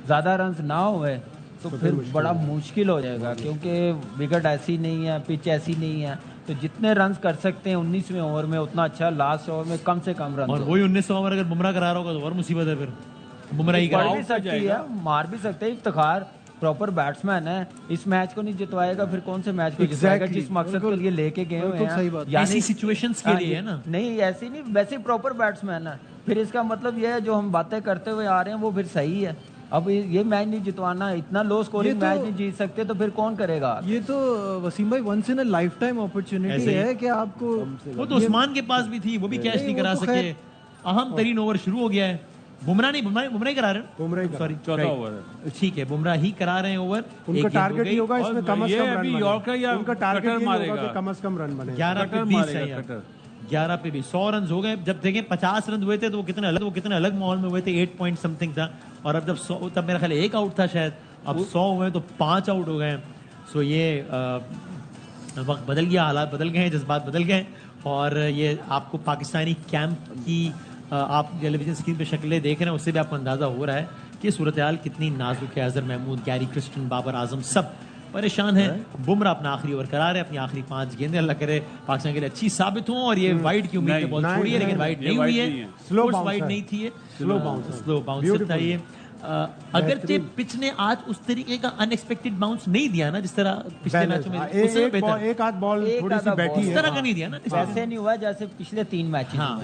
ज्यादा रन ना हुए तो फिर बड़ा मुश्किल हो जाएगा, क्योंकि विकेट ऐसी नहीं है, पिच ऐसी नहीं है। तो जितने रन कर सकते हैं 19वें ओवर में उतना अच्छा। लास्ट ओवर में कम से कम रन और वही 19 ओवर अगर बुमराह करा रहा होगा तो और मुसीबत है। फिर बुमराह ही पढ़ करा। भी सकती है, मार भी सकते हैं। इफ्तिखार प्रॉपर बैट्समैन है, इस मैच को नहीं जितवाएगा फिर कौन से मैच को जितवाएगा? जिस मकसद के लिए लेके गए हुए हैं, ऐसी सिचुएशंस के लिए है ना। नहीं ऐसी नहीं, वैसे प्रॉपर बैट्समैन है। फिर इसका मतलब ये है जो हम बातें करते हुए आ रहे हैं वो फिर सही है। अब ये मैच नहीं जितवाना, इतना लो स्कोरिंग मैच नहीं जीत सकते, तो फिर कौन करेगा? ये तो वसीम भाई once in a lifetime opportunity है कि आपको। वो तो उस्मान के पास भी थी, वो भी कैच नहीं करा सके। अहम तरीन ओवर शुरू हो गया है। बुमराह नहीं करा रहे हैं। बुमराह सॉरी, चौथा ओवर है। ठीक है, बुमराह ही करा रहे हैं ओवर। उनका टारगेट ही होगा इसमें और कम से ये कम अभी रन यॉर्कर या बने। उनका टारगेट कटर ये होगा मारेगा। कि कम से कम रन बने। 11 पे कटर 20 मारेगा, चाहिए। कटर। 11 पे भी 100 रन हो गए। जब देखें 50 रन हुए थे तो वो कितने अलग माहौल में हुए थे। 8 पॉइंट समथिंग था। और अब जब 100, तब मेरा ख्याल 1 आउट था शायद। अब 100 हुए तो 5 आउट हो गए। सो ये वक्त बदल गया, हालात बदल गए हैं, जज्बात बदल गए। और ये आपको पाकिस्तानी कैंप की आप टेलीविजन स्क्रीन पे शक्लें देख रहे हैं, उससे भी आपको अंदाज़ा हो रहा है कि सूरत हाल कितनी नाजुक है। अजहर महमूद, गैरी क्रिस्टन, बाबर आजम सब परेशान है। बुमराह अपना आखिरी ओवर करा रहे हैं, अपनी आखिरी 5 गेंदें। अल्लाह करे पाकिस्तान के लिए अच्छी साबित हो। और ये वाइड की उम्मीद बॉल छोड़ी है, लेकिन वाइड नहीं हुई है। स्लो वाइड नहीं थी, स्लो बाउंसर था ये। अगर पिच ने आज उस तरीके का अनएक्सपेक्टेड बाउंस नहीं दिया ना, जिस तरह पिछले मैचों में, उससे बेहतर एक आध बॉल एक थोड़ी सी आधा बैठी ball। इस है। तरह का नहीं दिया ना। वैसे नहीं हुआ जैसे पिछले 3 मैच हाँ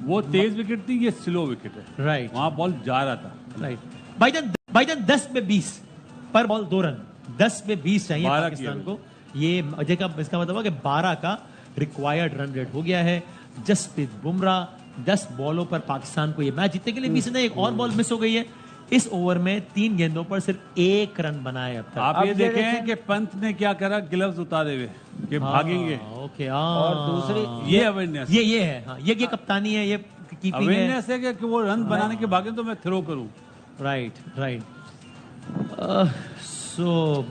वो तेज विकेट थी, ये स्लो विकेट है। राइट वहां बॉल जा रहा था। राइट। भाईजान 10 पे 20 पर बॉल 2 रन। 10 पे 20 चाहिए 12 पाकिस्तान को। ये अजय का इसका मतलब है कि 12 का रिक्वायर्ड रन रेट हो गया है। जसप्रीत बुमराह 10 बॉलों पर पाकिस्तान को ये मैच जीतने के लिए 20 रन। एक और बॉल मिस हो गई है। इस ओवर में 3 गेंदों पर सिर्फ 1 रन बनाए अब तक। आप अब ये ये देखें देखें- कि पंत ने क्या करा, ग्लव्स उतारे हुए कि भागेंगे। ओके। और दूसरी ये अवेयरनेस ये है। हाँ, ये कप्तानी है, ये कीपिंग है। अवेयरनेस है कि वो रन बनाने के भागे तो मैं थ्रो करूं। राइट। सो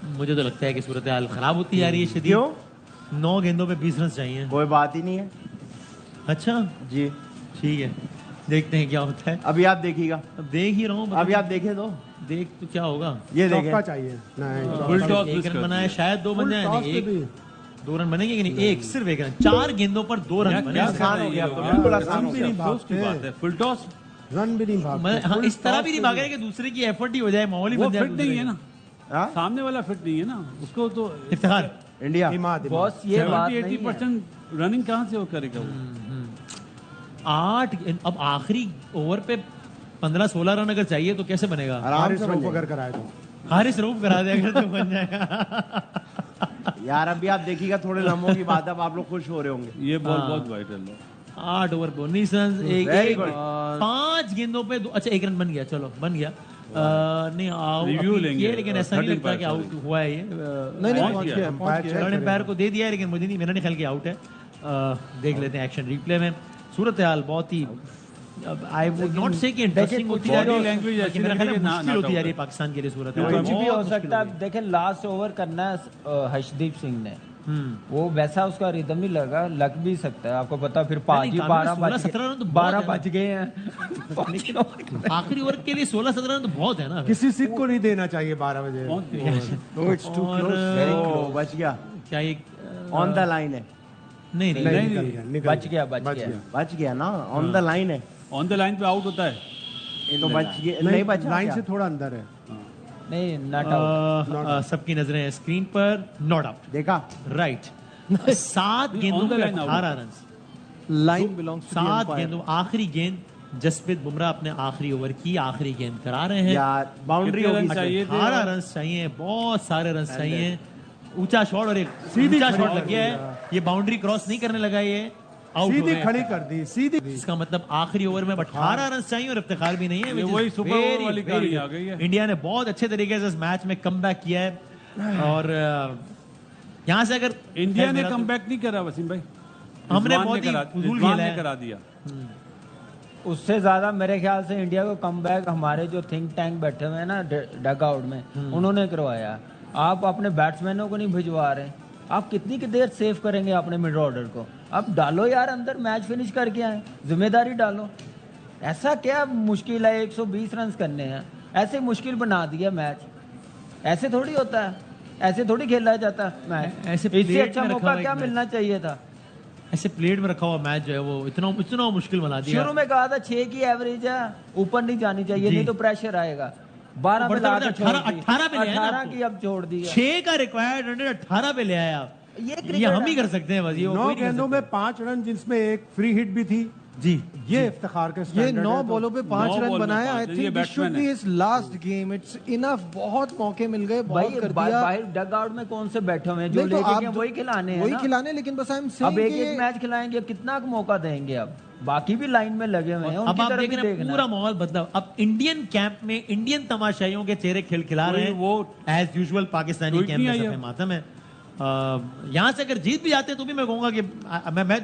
मुझे तो लगता है कि सूरत हाल खराब होती जा रही है शदीद। क्यों? 9 गेंदों पे 20 रन चाहिए। कोई बात ही नहीं है। अच्छा जी ठीक है। देखते हैं क्या होता है। अभी आप देखिएगा, अब देख ही रहा हूँ, अभी आप देखे तो देख तो क्या होगा। ये चौका देखें, चाहिए। नहीं, फुल टॉस एक मिस रन कर बना है, दिया। शायद 2 बन जाए, टॉस नहीं पे एक भी 2 रन बनेंगे कि नहीं, एक सिर्फ 1 रन, 4 गेंदों पर 2 रन बने। क्या आसान हो गया, ये लोग? बिल्कुल आसान हो भी गया। नहीं अफसोस की भागते। बात है, फुल टॉस रन भी नहीं भागते। हाँ, इस तरह भी नहीं भागे कि दूसरे की एफर्ट ही हो जाए, माहौल ही वो बन जाए। फिट नहीं है ना, हाँ? सामने वाला फिट नहीं है ना, उसको तो इफ्तिखार इंडिया दिमाग बॉस ये बात नहीं 70-80% रनिंग कहाँ से वो करेगा वो? 8, अब आखिरी ओवर पे 15-16 रन अगर चाहिए तो कैसे बनेगा। आराम हारिस से बन रऊफ जाएगा। अगर कराए तो हारिस रऊफ करा दे अगर तो बन जाएगा। यार अभी आप देखिएगा, थोड़े लम्हों की बात है, अब आप लोग खुश हो रहे होंगे। ये बॉल बहुत वाइटल है। 8 ओवर पे 19 रन, Very good. 5 गेंदों पे अच्छा 1 रन बन गया, चलो बन गया। नहीं Review आउट लेंगे, लेकिन ऐसा नहीं 13 लगता कि पर, आउट हुआ है ये। नहीं पहुंच पहुंच गया, गया, पहुंच गया। थर्ड एम्पायर को दे दिया है, लेकिन मुझे नहीं, मेरा नहीं ख्याल कि आउट है। देख लेते हैं एक्शन रिप्ले में। सूरत हाल बहुत ही, आई वुड नॉट से कि इंटरेस्टिंग होती जा रही है, body language ऐसी मेरा ख्याल है लगी कि ना- मुश्किल होती जा not रही है out पाकिस्तान के लिए सूरत तो हाल। कुछ भी हो बहुत मुश्किल सकता है। हो रही देखें लास्ट ओवर करना है हर्षदीप सिंह ने, है। वो वैसा उसका रिदम नहीं लगा, लग भी सकता है, आपको पता फिर पाजी कामिल 12 बज 16-17 रन तो गए, बहुत 12 है ना। बज गए हैं। आखिरी ओवर के लिए 16-17 रन तो बहुत है ना। किसी सिख को नहीं देना चाहिए 12 बजे। पहुंच गया। और ओ, बच गया, क्या ये ऑन द लाइन है, नहीं नहीं, नहीं, निकल गया, निकल बच गया बच गया ना, ऑन द लाइन है ऑन द लाइन पे आउट होता है। तो बच गया, नहीं नहीं, बचा लाइन क्या? से थोड़ा अंदर है। नहीं नॉट आउट। सबकी नजरें हैं स्क्रीन पर, नॉट आउट, देखा, राइट। 7 गेंदों on the पे line out. 18 run, line belongs to 7 गेंदों, आखिरी गेंद जसप्रीत बुमराह अपने आखिरी ओवर की आखिरी गेंद करा रहे हैं। यार बाउंड्री कितने होगी, रन चाहिए थे? 18 रन चाहिए, बहुत सारे रन चाहिए। ऊंचा शॉट और एक सीधा शॉट लग गया है, ये बाउंड्री क्रॉस नहीं करने लगा, ये आउट हो सीधी गए। खड़ी कर दी, सीधी। इसका मतलब आखिरी ओवर में 18 रन चाहिए और इफ्तिखार भी नहीं है। ये which is वही सुपर ओवर very, वाली very कहानी good. आ गई है। इंडिया ने बहुत अच्छे तरीके से इस मैच में कमबैक किया है और यहाँ से अगर इंडिया ने मेरा कम बैक नहीं करा वसीम भाई, हमने रिजवान बहुत ही फजूल रिजवान खेला ने है। करा दिया। उससे ज्यादा मेरे ख्याल से इंडिया को कमबैक हमारे जो थिंक टैंक बैठे हुए हैं ना डग आउट में, उन्होंने करवाया। आप अपने बैट्समैनों को नहीं भिजवा रहे, आप कितनी की देर सेव करेंगे अपने मिड ऑर्डर को? अब डालो यार अंदर, मैच फिनिश करके आए, जिम्मेदारी डालो। ऐसा क्या मुश्किल है 120 रन करने हैं? ऐसे मुश्किल बना दिया मैच, ऐसे थोड़ी होता है, ऐसे थोड़ी खेला जाता मैच। ऐसे इससे प्लेट अच्छा में रखा मौका हुआ क्या एक मिलना चाहिए था? ऐसे प्लेट में रखा हुआ मैच जो है वो इतना मुश्किल बना दिया। शुरू में कहा था 6 की एवरेज है, ऊपर नहीं जानी चाहिए, जी। नहीं तो प्रेशर आएगा। 12 में बढ़ता ला के बढ़ता छोड़ दी, 18 पे ले आए ना 18 आपको। की अब छोड़ दी है। 6 का रिक्वायर्ड रन 18 पे ले आए आप। ये ये क्रिकेट हम ही कर सकते हैं बस, ये 9 कोई नहीं कर गेंदों में 5 रन, जिसमें एक फ्री हिट भी थी। जी ये इफ्तिखार के ये स्टैंडर्ड 9 है, तो बॉलों पे 5 9 रन बॉल में बनाया। आई 5, ये think this should batsman be है। His last game. It's enough, बहुत मौके मिल गए, भाई बहुत कर बाहर दिया। बाहर डग आउट में कौन से बैठे हुए हैं? जो नहीं, तो लेके आप गए वही खिलाने हैं वही ना। खिलाने, लेकिन बस आई एम अब सेइंग एक एक मैच खिलाएंगे, कितना मौका देंगे? अब बाकी भी लाइन में लगे हुए हैं, अब उनकी आप तरफ देख भी रहे हैं देखना। पूरा माहौल बदला। अब इंडियन कैंप में इंडियन तमाशाइयों के चेहरे खिलखिला रहे हैं, वो as usual Pakistani tweet camp नहीं में आई सफे है। मातम है। यहाँ से अगर जीत भी जाते हैं तो भी मैं कहूंगा कि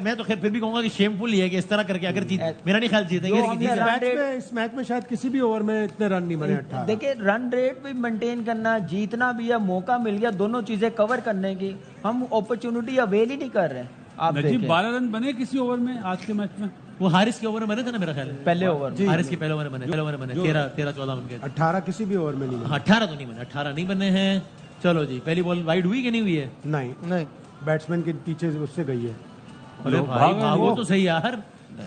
मैं तो खैर फिर भी कहूंगा कि शेमफुल ही है कि इस तरह करके अगर जीत, मेरा नहीं ख्याल जीतेंगे, जो लेकिन हमने जीत रन जाए। इस मैच में शायद किसी भी ओवर में इतने रन नहीं बने। 18 देखिए रन रेट भी मेंटेन करना, जीतना भी है, मौका मिल गया दोनों चीजें कवर करने की, हम अपॉर्चुनिटी अवेल ही नहीं कर रहे हैं। आप नजीब देखें 12 रन बने किसी ओवर में आज के मैच में। वो हारिस के ओवर में बने थे ना मेरा ख्याल है, पहले ओवर में। हारिस के पहले ओवर में बने 13-14 उनके। 18 किसी भी ओवर में नहीं 18 तो नहीं बने, 18 नहीं बने हैं। चलो जी, पहली बॉल वाइड हुई कि नहीं हुई है? नहीं, नहीं, बैट्समैन के पीछे उससे गई है। अरे लोग भाई भागे भागो नहीं। तो सही यार।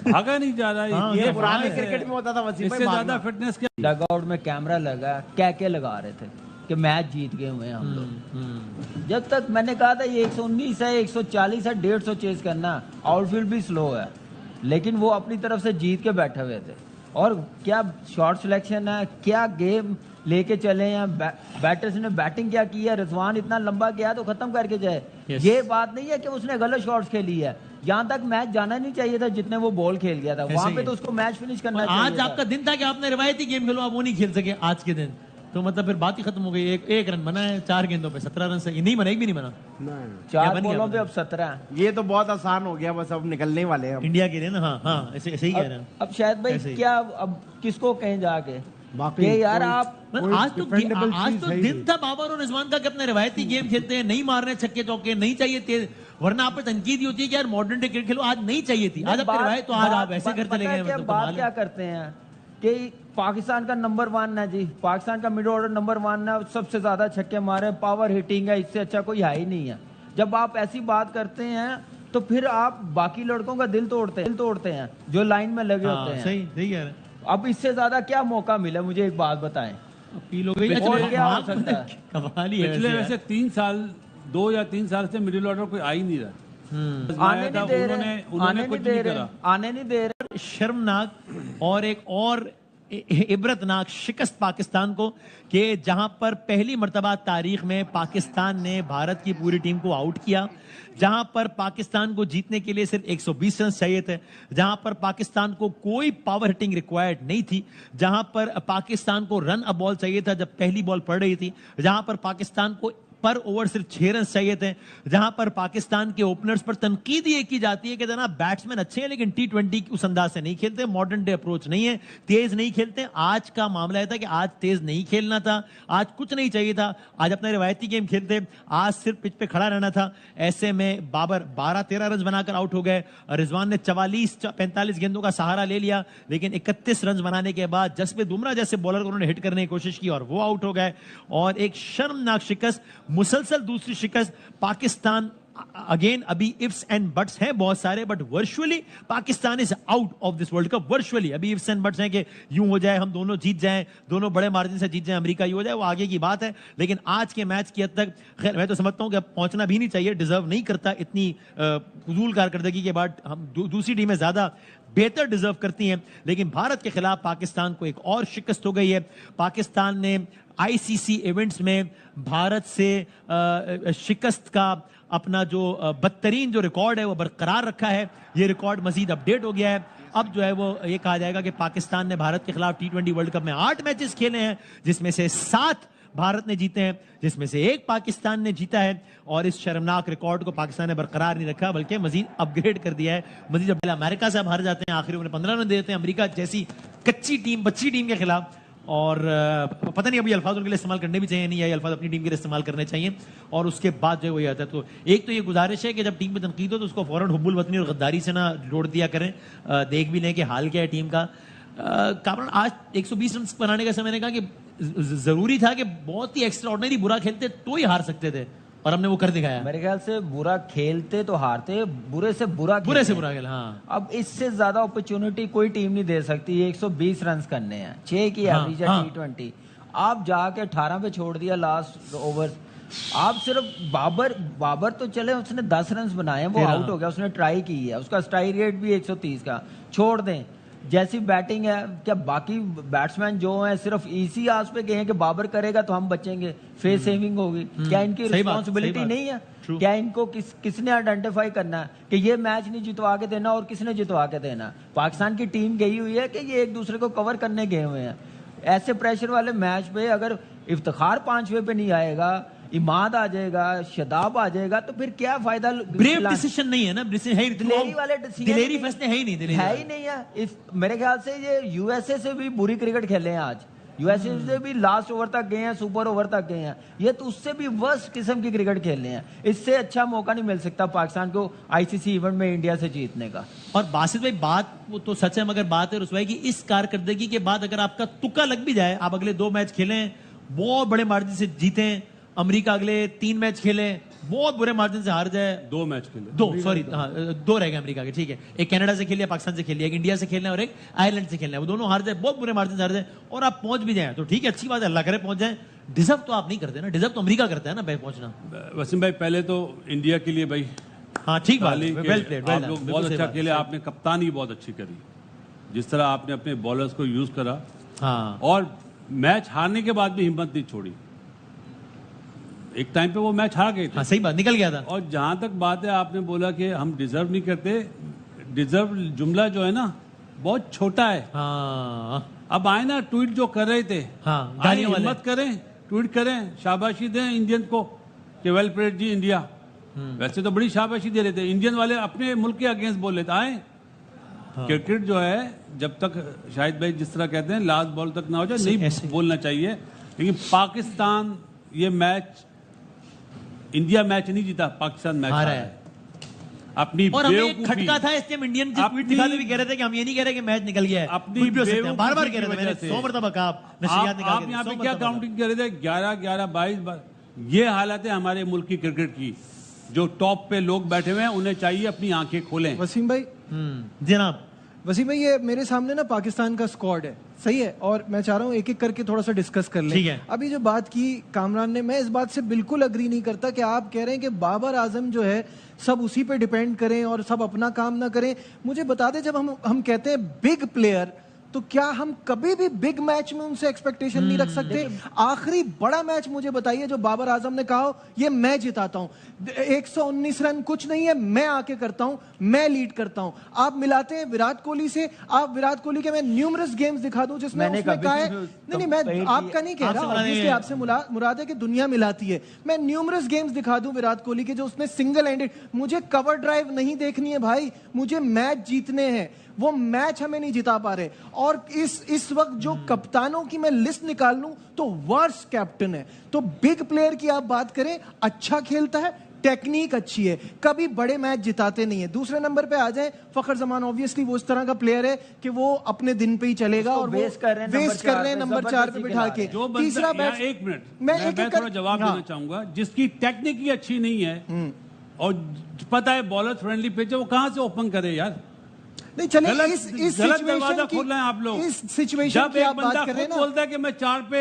भागा नहीं जा रहा हाँ, है। ये पुराने बात क्रिकेट में होता था वसीम इससे भाई, ज्यादा भागना। फिटनेस क्या? डग आउट में कैमरा लगा, क्या लगा रहे थे कि मैच जीत गए हुए हैं हम लोग। जब तक मैंने कहा था ये 119 है, 140 है, 150 चेज करना, आउटफील्ड भी स्लो है, लेकिन वो अपनी तरफ से जीत के बैठे हुए थे। और क्या शॉट सिलेक्शन है, क्या गेम लेके चले हैं, बैटर्स ने बैटिंग क्या की है। रिजवान इतना लंबा गया तो खत्म करके जाए। Yes. ये बात नहीं है कि उसने गलत शॉट्स खेली है, यहाँ तक मैच जाना नहीं चाहिए था जितने वो बॉल खेल गया था, वहां ही पे है। तो उसको मैच फिनिश करना और चाहिए आज था। आपका दिन था कि आपने रिवायती गेम खेलो, आप वो नहीं खेल सके आज के दिन, तो मतलब फिर बात ही खत्म हो गई। एक रन बना है 4 गेंदों पे, 17 रन से नहीं बना, एक भी नहीं बना। नहीं, क्या 4 बन गया बॉलों पे पता अब 17 है। ये तो बहुत आसान हो गया, बस अब निकलने वाले हैं हम। इंडिया के लिए ना। हाँ हाँ, ऐसे ऐसे ही कह रहे हैं। अब शायद ऐसे भाई ही। क्या अब किसको कहें जाके बाकी कि यार कोई- आप पर आज तो डिफेंडेबल आज चीज तो है ही दिन नहीं। था बाबर और रिजवान का कि अपने रिवायती गेम खेलते हैं, नहीं मारने छक्के चौके, नहीं चाहिए तेज वरना आप पे तनकीद होती है कि यार मॉडर्न डे क्रिकेट खेलो, आज नहीं चाहिए थी, आज आपकी रवायत, तो आज आप ऐसे घर चले गए। मतलब बात क्या करते हैं कि पाकिस्तान का नंबर 1 है जी, पाकिस्तान का मिड ऑर्डर नंबर 1 है, सबसे ज्यादा छक्के मारे, पावर हिटिंग है, इससे अच्छा कोई है ही नहीं है। जब आप ऐसी बात करते हैं तो फिर आप बाकी लड़कों का दिल तोड़ते हैं जो लाइन में लगे होते हैं। सही कह रहे हैं। अब इससे ज्यादा क्या मौका मिला, मुझे एक बात बताएं। अपील हो गई, और क्या हो सकता है? कमाल ही है पिछले वैसे वैसे 3 साल 2 या 3 साल से मिडिल ऑर्डर कोई आ ही नहीं रहा। आने नहीं दे रहे, उन्होंने कुछ नहीं करा। आने नहीं दे रहे। शर्मनाक और एक और इबरतनाक शिकस्त पाकिस्तान को, कि जहां पर पहली मर्तबा तारीख में पाकिस्तान ने भारत की पूरी टीम को आउट किया, जहां पर पाकिस्तान को जीतने के लिए सिर्फ 120 रन चाहिए थे, जहां पर पाकिस्तान को कोई पावर हिटिंग रिक्वायर्ड नहीं थी, जहां पर पाकिस्तान को रन अ बॉल चाहिए था जब पहली बॉल पड़ रही थी, जहां पर पाकिस्तान को पर ओवर सिर्फ 6 रन चाहिए थे, जहां पर पाकिस्तान के ओपनर्स पर तनकीद ये की जाती है कि जनाब बैट्समैन अच्छे हैं लेकिन T20 उस अंदाज से नहीं खेलते, मॉडर्न डे अप्रोच नहीं है, तेज नहीं खेलते। आज का मामला है था कि आज तेज नहीं खेलना था, आज कुछ नहीं चाहिए था, आज अपना रिवायती गेम खेलते, आज सिर्फ पिच पे खड़ा रहना था। ऐसे में बाबर 12-13 रन बनाकर आउट हो गए, रिजवान ने 44-45 गेंदों का सहारा ले लिया, लेकिन 31 रन बनाने के बाद जसप्रीत बुमराह जैसे बॉलर को उन्होंने हिट करने की कोशिश की और वो आउट हो गए। और एक शर्मनाक शिकस्त, मुसलसल दूसरी शिकस्त। पाकिस्तान अगेन, अभी इफ्स एंड बट्स हैं बहुत सारे, but virtually Pakistan is out of this world cup. Virtually अभी इफ्स एंड बट्स हैं कि यूं हो जाए, हम दोनों जीत जाएं, दोनों बड़े मार्जिन से जीत जाएं, अमेरिका यूं हो जाए, वो आगे की बात है। लेकिन आज के मैच की हद तक, खैर मैं तो समझता हूं कि अब पहुंचना भी नहीं चाहिए, डिजर्व नहीं करता इतनी फजूल कारकर्दगी के बाद। हम दूसरी टीमें ज्यादा बेहतर डिजर्व करती हैं, लेकिन भारत के खिलाफ पाकिस्तान को एक और शिकस्त हो गई है। पाकिस्तान ने आईसीसी इवेंट्स में भारत से शिकस्त का अपना जो बदतरीन जो रिकॉर्ड है वो बरकरार रखा है। ये रिकॉर्ड मजीद अपडेट हो गया है। अब जो है वो ये कहा जाएगा कि पाकिस्तान ने भारत के खिलाफ T20 वर्ल्ड कप में 8 मैचेस खेले हैं, जिसमें से 7 भारत ने जीते हैं, जिसमें से 1 पाकिस्तान ने जीता है। और इस शर्मनाक रिकॉर्ड को पाकिस्तान ने बरकरार नहीं रखा, बल्कि मजीद अपग्रेड कर दिया है। मजीद जब अमेरिका से हार जाते हैं, आखिर उन्हें 15 रन दे देते हैं अमेरिका जैसी कच्ची टीम, बच्ची टीम के खिलाफ। और पता नहीं अभी अल्फाज उनके लिए इस्तेमाल करने भी चाहिए नहीं, या अल्फाज अपनी टीम के लिए इस्तेमाल करने चाहिए। और उसके बाद जो है वही आता है। तो एक तो ये गुजारिश है कि जब टीम पे तनकीद हो तो उसको फौरन हुब्बुल वतनी और गद्दारी से ना जोड़ दिया करें। देख भी लें कि हाल क्या है टीम का। कारण आज 120 रन बनाने का समय, मैंने कहा कि जरूरी था कि बहुत ही एक्स्ट्रा ऑर्डिनरी बुरा खेलते तो ही हार सकते थे, और हमने वो कर दिखाया। मेरे ख्याल से बुरा खेलते तो हारते, बुरे से बुरा खेल। हाँ, अब इससे ज्यादा अपॉर्चुनिटी कोई टीम नहीं दे सकती। 120 रन करने हैं, 6 की एवरेज है T20। आप जाके 18 पे छोड़ दिया लास्ट ओवर। आप सिर्फ बाबर तो चले, उसने 10 रन बनाए हैं, वो आउट हो गया, उसने ट्राई की है, उसका स्ट्राइक रेट भी 130 का। छोड़ दें, जैसी बैटिंग है, क्या बाकी बैट्समैन जो हैं सिर्फ इसी आस पे गए हैं कि बाबर करेगा तो हम बचेंगे, फेस सेविंग होगी? क्या इनकी रिस्पॉन्सिबिलिटी नहीं है? क्या इनको किसने आइडेंटिफाई करना है कि ये मैच नहीं जितवा के देना और किसने जितवा के देना? पाकिस्तान की टीम गई हुई है कि ये एक दूसरे को कवर करने गए हुए हैं। ऐसे प्रेशर वाले मैच पे अगर इफ्तिखार 5वें पे नहीं आएगा, इमाद आ जाएगा, शदाब आ जाएगा, तो फिर क्या फायदा? ब्रेव डिसीजन नहीं है ना, दिलेरी वाले दिलेरी फैसले है ही नहीं, है ही नहीं है। इस मेरे ख्याल से ये यूएसए से भी बुरी क्रिकेट खेले हैं आज। यूएसए से भी लास्ट ओवर तक गए हैं, सुपर ओवर तक गए हैं। ये तो उससे भी वर्स्ट किस्म की क्रिकेट खेल रहे हैं। इससे अच्छा मौका नहीं मिल सकता पाकिस्तान को आईसीसी इवेंट में इंडिया से जीतने का। और बासित भाई, बात वो तो सच है, मगर बात है रुसवाई की, इस कारकर्दगी के बाद अगर आपका तुक्का लग भी जाए, आप अगले 2 मैच खेलें, बहुत बड़े मार्जिन से जीतें, अमेरिका अगले 3 मैच खेले, बहुत बुरे मार्जिन से हार जाए, 2 मैच खेले, 2 रह गए अमेरिका के, ठीक है, एक कनाडा से खेल लिया, पाकिस्तान से खेल लिया, एक इंडिया से खेलना है और एक आयरलैंड से खेलना है, वो दोनों हार जाए, बहुत बुरे मार्जिन से हार जाए, और आप पहुंच भी जाए तो ठीक है, अच्छी बात है, अल्लाह करे पहुंच जाए। डिजर्व तो आप नहीं करते ना, डिजर्व तो अमेरिका करता है ना भाई पहुंचना। वसीम भाई, पहले तो इंडिया के लिए भाई हाँ ठीक बात, वेल प्लेड, आप लोग बहुत अच्छा खेले, आपने कप्तानी बहुत अच्छी करी, जिस तरह आपने अपने बॉलर्स को यूज करा, हाँ, और मैच हारने के बाद भी हिम्मत नहीं छोड़ी। एक टाइम पे वो मैच हार गए थे। हाँ, सही बात, निकल गया था। और जहां तक बात है, आपने बोला कि हम डिजर्व नहीं करते, डिजर्व जुमला जो है ना बहुत छोटा है। हाँ, अब आए ना ट्वीट जो कर रहे थे, हाँ, हिम्मत करें, ट्वीट करें, शाबाशी दें इंडियन को कि वेल प्लेड जी इंडिया। वैसे तो बड़ी शाबाशी दे रहे थे, इंडियन वाले अपने मुल्क के अगेंस्ट बोल लेते आए। क्रिकेट जो है, जब तक शाहिद भाई जिस तरह कहते हैं लास्ट बॉल तक ना हो जाए, नहीं बोलना चाहिए। लेकिन पाकिस्तान ये मैच, इंडिया मैच नहीं जीता, पाकिस्तान मैच हारा है। अपनी और हमें एक बेवकूफी, खटका था, इसलिए हम इंडियन जो ट्वीट अपनी- दिखाते भी कह रहे थे कि हम ये नहीं कह रहे कि मैच निकल गया है, अपनी कुछ भी हो सकता है, बेवकूफी बार-बार कह की रहे थे, मैंने वजह से। 100 मरतबा कहा, नशियात निकाल आप के यहाँ 100 पे क्या मरतबा कहा। काउंटिंग कर रहे थे? 11-11, 22 बार। ये हालत है हमारे मुल्क की क्रिकेट की। जो टॉप पे लोग बैठे हुए हैं उन्हें चाहिए अपनी आंखें खोलें। वसीम भाई, जनाब वसीम भाई, ये मेरे सामने ना पाकिस्तान का स्क्वाड है, सही है, और मैं चाह रहा हूँ एक एक करके थोड़ा सा डिस्कस कर लें। ठीक है। अभी जो बात की कामरान ने, मैं इस बात से बिल्कुल अग्री नहीं करता कि आप कह रहे हैं कि बाबर आजम जो है सब उसी पे डिपेंड करें और सब अपना काम ना करें। मुझे बता दें, जब हम कहते हैं बिग प्लेयर, तो क्या हम कभी भी बिग मैच में उनसे एक्सपेक्टेशन नहीं रख सकते? आखिरी बड़ा मैच मुझे बताइए जो बाबर आजम ने कहा हो ये मैं जिताता हूं, 119 रन कुछ नहीं है, मैं आके करता हूं, मैं लीड करता हूं। आप मिलाते हैं विराट कोहली से, आप विराट कोहली के मैं न्यूमरस गेम्स दिखा दूं जिसमें उसने कहा है, नहीं मैं आपका नहीं कह रहा, ऑब्वियसली आपसे मुराद है कि दुनिया मिलाती है। मैं न्यूमरस गेम्स दिखा दूं विराट कोहली के जो उसने सिंगल हैंडेड, मुझे कवर ड्राइव नहीं देखनी है भाई, मुझे मैच जीतने हैं, वो मैच हमें नहीं जिता पा रहे। और इस वक्त जो कप्तानों की मैं लिस्ट निकाल लूं तो वर्स्ट कैप्टन है। तो बिग प्लेयर की आप बात करें, अच्छा खेलता है, टेक्निक अच्छी है, कभी बड़े मैच जिताते नहीं है। दूसरे नंबर पे आ जाए फखर जमान, ऑब्वियसली वो इस तरह का प्लेयर है कि वो अपने दिन पे ही चलेगा और वो वेस्ट कर रहे हैं नंबर 4 पे बिठा के। जो तीसरा बंदा, बैट, एक मिनट, मैं थोड़ा जवाब देना चाहूंगा। जिसकी टेक्निक ही अच्छी नहीं है और पता है बॉलर फ्रेंडली पिच है, वो कहां से ओपन करे यार? नहीं चले, इस गलत दरवाजा खोल रहे हैं आप लोग। इस सिचुएशन की आप बात कर रहे हैं ना, बोलता है कि मैं 4 पे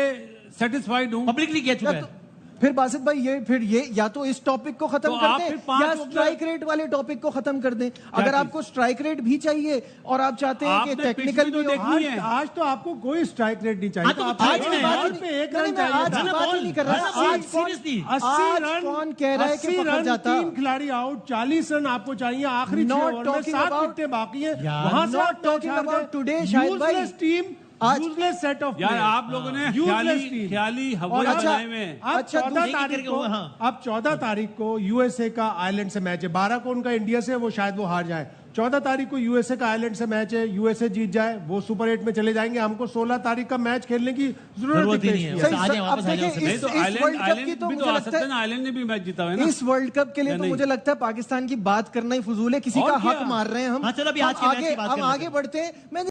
सेटिस्फाइड हूं, पब्लिकली कह चुका है। फिर बासित भाई ये या तो इस टॉपिक को खत्म तो कर आप दें फिर 5 या स्ट्राइक रेट वाले टॉपिक को खत्म कर दें। अगर आपको स्ट्राइक रेट भी चाहिए और आप चाहते हैं कि आपने टेक्निकल पिच भी तो भी हो, देखनी है। आज तो आपको कोई स्ट्राइक रेट नहीं चाहिए, हाँ, तो आप आज एक नहीं, बॉल आज पे एक नहीं, रन मैं आज चाहिए। की बात ही नहीं कर रहा। आज सीरियसली 80 रन, कौन कह रहा है कि 80 पकड़ रन, जाता? 3 खिलाड़ी आउट, 40 रन आपको चाहिए आखिरी 6 Not ओवर में, talking 7 about- विकेटें बाकी हैं, यार, वहां से not आप talking मैच हार about गए। today, शाहिद भाई। Useless team, आज- useless set of यार players। आप लोगों ने Useless team। ख्याली हवा और अच्छा- बनाए हुए हैं। अब अच्छा, 14 दूसरी तारीख करके को, हाँ। अब 14 तारीख को यूएसए का आयरलैंड से मैच है, 12 को उनका इंडिया से, वो शायद वो हार जाए। 14 तारीख को यूएसए का आयरलैंड से मैच है, यूएसए जीत जाए वो सुपर 8 में चले जाएंगे। हमको 16 तारीख का मैच खेलने की जरूरत ही नहीं है। जरूरत सही, आ जाए, वापस अब आ जाओ, देखिए, नहीं तो इस वर्ल्ड कप की आयरलैंड तो भी तो मुझे आ लगता सकता है है ना, आयरलैंड ने भी मैच जीता है ना। इस वर्ल्ड कप के लिए या तो नहीं? मुझे लगता है पाकिस्तान की बात करना ही फजूल है, किसी और का क्या? हक मार रहे हैं हम। हाँ, चलो अभी आज के मैच की बात कर हम लेते हैं। आगे बढ़ते हैं। मैं